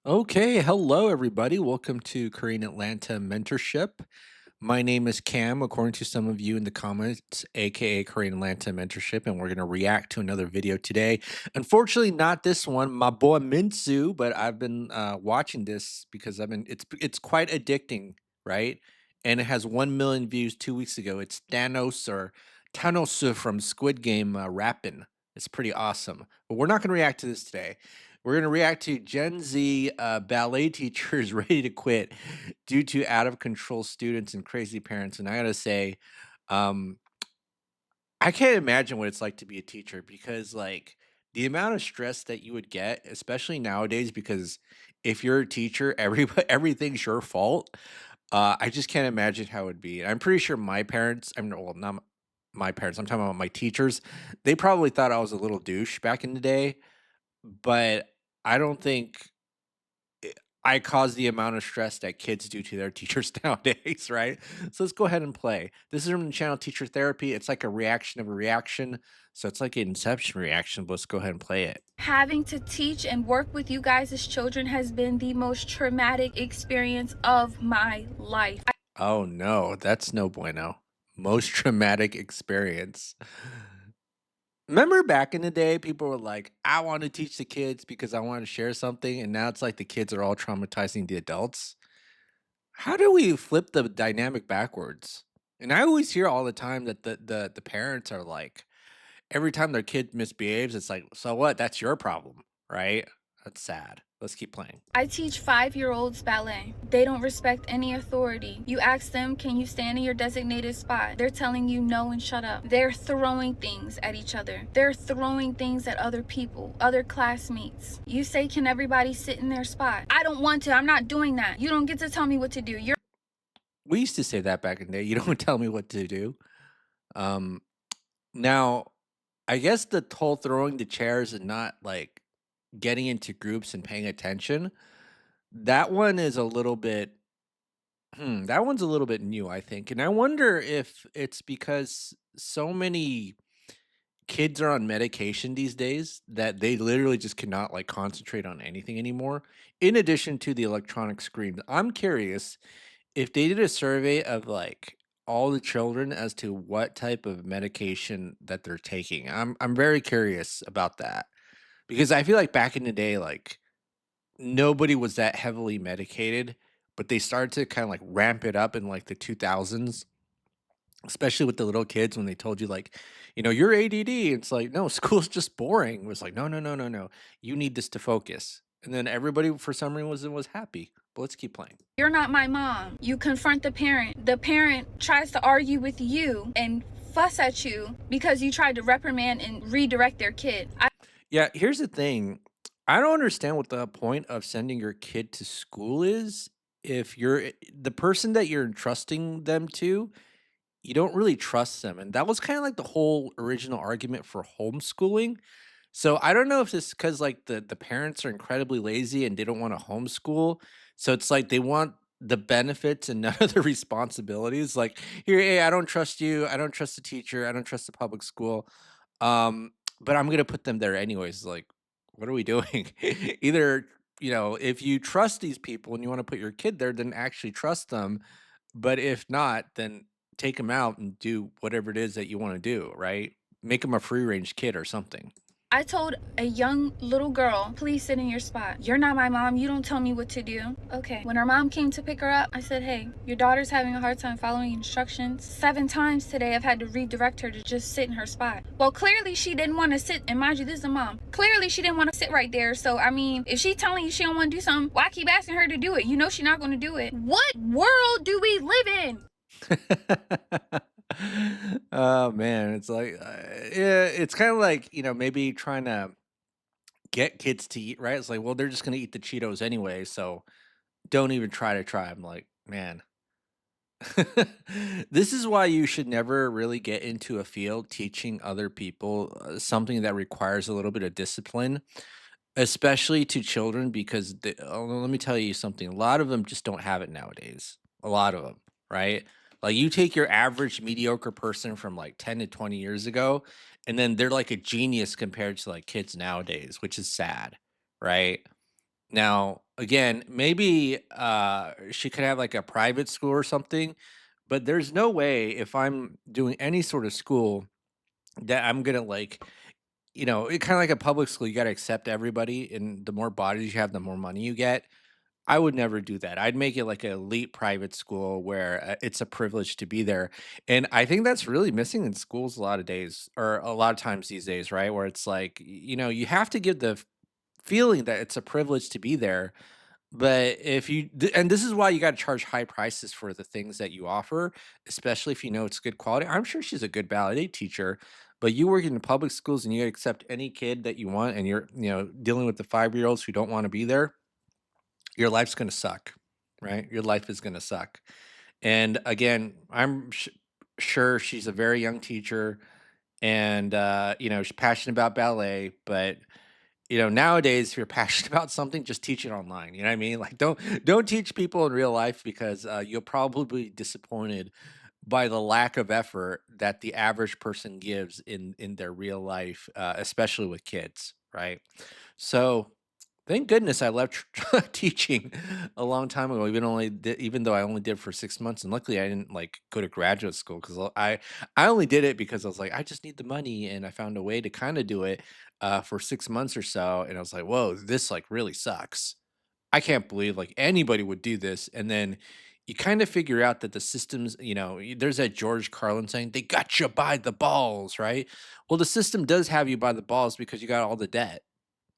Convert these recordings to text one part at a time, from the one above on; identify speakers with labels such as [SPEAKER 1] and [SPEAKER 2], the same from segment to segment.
[SPEAKER 1] Okay, hello everybody. Welcome to Korean Atlanta Mentorship. My name is Cam, according to some of you in the comments, aka Korean Atlanta Mentorship, and we're going to react to another video today. Unfortunately, not this one, my boy Minsu, but I've been watching this because it's quite addicting, right? And it has 1 million views 2 weeks ago. It's Thanos from Squid Game rapping. It's pretty awesome. But we're not going to react to this today. We're going to react to Gen Z ballet teachers ready to quit due to out of control students and crazy parents. And I gotta say, um, I can't imagine what it's like to be a teacher because, like, the amount of stress that you would get, especially nowadays, because if you're a teacher, everything's your fault. I just can't imagine how it would be. I'm pretty sure my parents, I'm well, not my parents. I'm talking about my teachers. They probably thought I was a little douche back in the day, but I don't think I cause the amount of stress that kids do to their teachers nowadays, right? So let's go ahead and play. This is from the channel Teacher Therapy. It's like a reaction of a reaction. So it's like an Inception reaction, but let's go ahead and play it.
[SPEAKER 2] Having to teach and work with you guys as children has been the most traumatic experience of my life.
[SPEAKER 1] Oh no, that's no bueno. Most traumatic experience. Remember back in the day, people were like, I want to teach the kids because I want to share something. And now it's like the kids are all traumatizing the adults. How do we flip the dynamic backwards? And I always hear all the time that the parents are like, every time their kid misbehaves, it's like, so what? That's your problem, right? That's sad. Let's keep playing.
[SPEAKER 2] I teach 5-year-olds ballet. They don't respect any authority. You ask them, can you stand in your designated spot? They're telling you no and shut up. They're throwing things at each other. They're throwing things at other people, other classmates. You say, can everybody sit in their spot? I don't want to. I'm not doing that. You don't get to tell me what to do.
[SPEAKER 1] We used to say that back in the day. You don't tell me what to do. Um, Now, I guess the whole throwing the chairs and not like getting into groups and paying attention, that one is a little bit that one's a little bit new, I think. And I wonder if it's because so many kids are on medication these days that they literally just cannot like concentrate on anything anymore. In addition to the electronic screen, I'm curious if they did a survey of like all the children as to what type of medication that they're taking. I'm very curious about that because I feel like back in the day, like nobody was that heavily medicated, but they started to kind of like ramp it up in like the 2000s, especially with the little kids when they told you like, you're ADD. It's like, no, school's just boring. It was like, no, no, no, no, no. You need this to focus. And then everybody for some reason was happy. But let's keep playing.
[SPEAKER 2] You're not my mom. You confront the parent. The parent tries to argue with you and fuss at you because you tried to reprimand and redirect their kid.
[SPEAKER 1] Yeah, here's the thing. I don't understand what the point of sending your kid to school is if the person that you're entrusting them to, you don't really trust them. And that was kind of like the whole original argument for homeschooling. So I don't know if this because like the parents are incredibly lazy and they don't want to homeschool. So it's like they want the benefits and none of the responsibilities. Like, here, hey, I don't trust you. I don't trust the teacher. I don't trust the public school. But I'm gonna put them there anyways. Like, what are we doing? Either, if you trust these people and you want to put your kid there, then actually trust them. But if not, then take them out and do whatever it is that you want to do, right? Make them a free range kid or something.
[SPEAKER 2] I told a young little girl, please sit in your spot. You're not my mom. You don't tell me what to do. Okay. When her mom came to pick her up, I said, hey, your daughter's having a hard time following instructions. 7 times today, I've had to redirect her to just sit in her spot. Well, clearly she didn't want to sit. And mind you, this is a mom. Clearly she didn't want to sit right there. So, I mean, if she's telling you she don't want to do something, why keep asking her to do it? You know she's not going to do it. What world do we live in?
[SPEAKER 1] Oh man, it's like yeah, it's kind of like, maybe trying to get kids to eat right. It's like, well, they're just gonna eat the Cheetos anyway, so don't even try to try. I'm like, man, this is why you should never really get into a field teaching other people something that requires a little bit of discipline, especially to children, because let me tell you something. A lot of them just don't have it nowadays. A lot of them, right? Like you take your average mediocre person from like 10 to 20 years ago, and then they're like a genius compared to like kids nowadays, which is sad, right? Now, again, maybe she could have like a private school or something, but there's no way if I'm doing any sort of school that I'm gonna like, it kind of like a public school, you got to accept everybody, and the more bodies you have, the more money you get. I would never do that. I'd make it like an elite private school where it's a privilege to be there. And I think that's really missing in schools a lot of days or a lot of times these days, right? Where it's like, you have to give the feeling that it's a privilege to be there. But and this is why you got to charge high prices for the things that you offer, especially if you know it's good quality. I'm sure she's a good ballet teacher, but you work in the public schools and you accept any kid that you want, and you're, dealing with the 5 year olds who don't want to be there, your life's gonna suck, right? Your life is gonna suck. And again, sure she's a very young teacher, and she's passionate about ballet, but nowadays, if you're passionate about something, just teach it online. You know what I mean? Like, don't teach people in real life because you'll probably be disappointed by the lack of effort that the average person gives in their real life, especially with kids, right? So thank goodness I left teaching a long time ago, even though I only did it for 6 months, and luckily I didn't, like, go to graduate school because I only did it because I was like, "I just need the money," and I found a way to kinda do it, for 6 months or so, and I was like, "Whoa, this, like, really sucks. I can't believe, like, anybody would do this," and then you kinda figure out that the systems, there's that George Carlin saying, "They got you by the balls," right? Well, the system does have you by the balls because you got all the debt.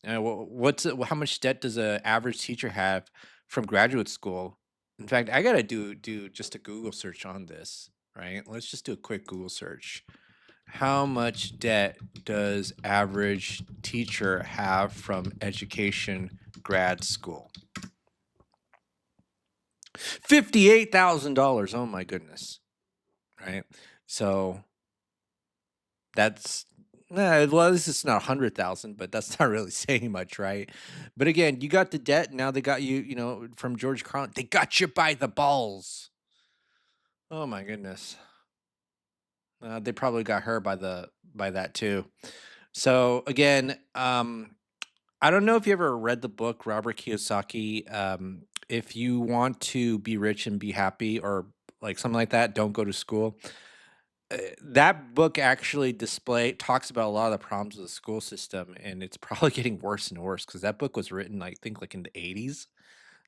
[SPEAKER 1] How much debt does a average teacher have from graduate school? In fact, I gotta do just a Google search on this, right? Let's just do a quick Google search. How much debt does average teacher have from education grad school? $58,000. Oh my goodness. Right? So that's well, this is not 100,000, but that's not really saying much, right? But again, you got the debt. Now they got you, from George Carlin. They got you by the balls. Oh my goodness. They probably got her by that too. So again, I don't know if you ever read the book Robert Kiyosaki. If you want to be rich and be happy, or like something like that, don't go to school. That book actually display talks about a lot of the problems with the school system, and it's probably getting worse and worse because that book was written, I think, like in the 80s.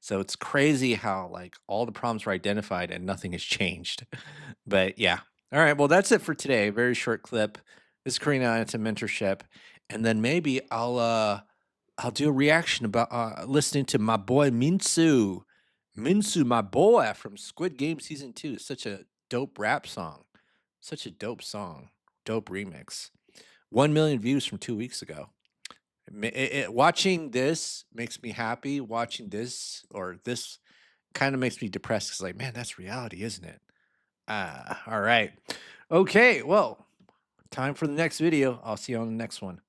[SPEAKER 1] So it's crazy how like all the problems were identified and nothing has changed. But yeah. All right. Well, that's it for today. Very short clip. This is Karina. It's a mentorship. And then maybe I'll do a reaction about listening to my boy Minsu. Minsu, my boy from Squid Game season 2. Such a dope rap song. Such a dope song. Dope remix. 1 million views from 2 weeks ago. Watching this makes me happy. Watching this or this kind of makes me depressed. It's like, man, that's reality, isn't it? All right. Okay. Well, time for the next video. I'll see you on the next one.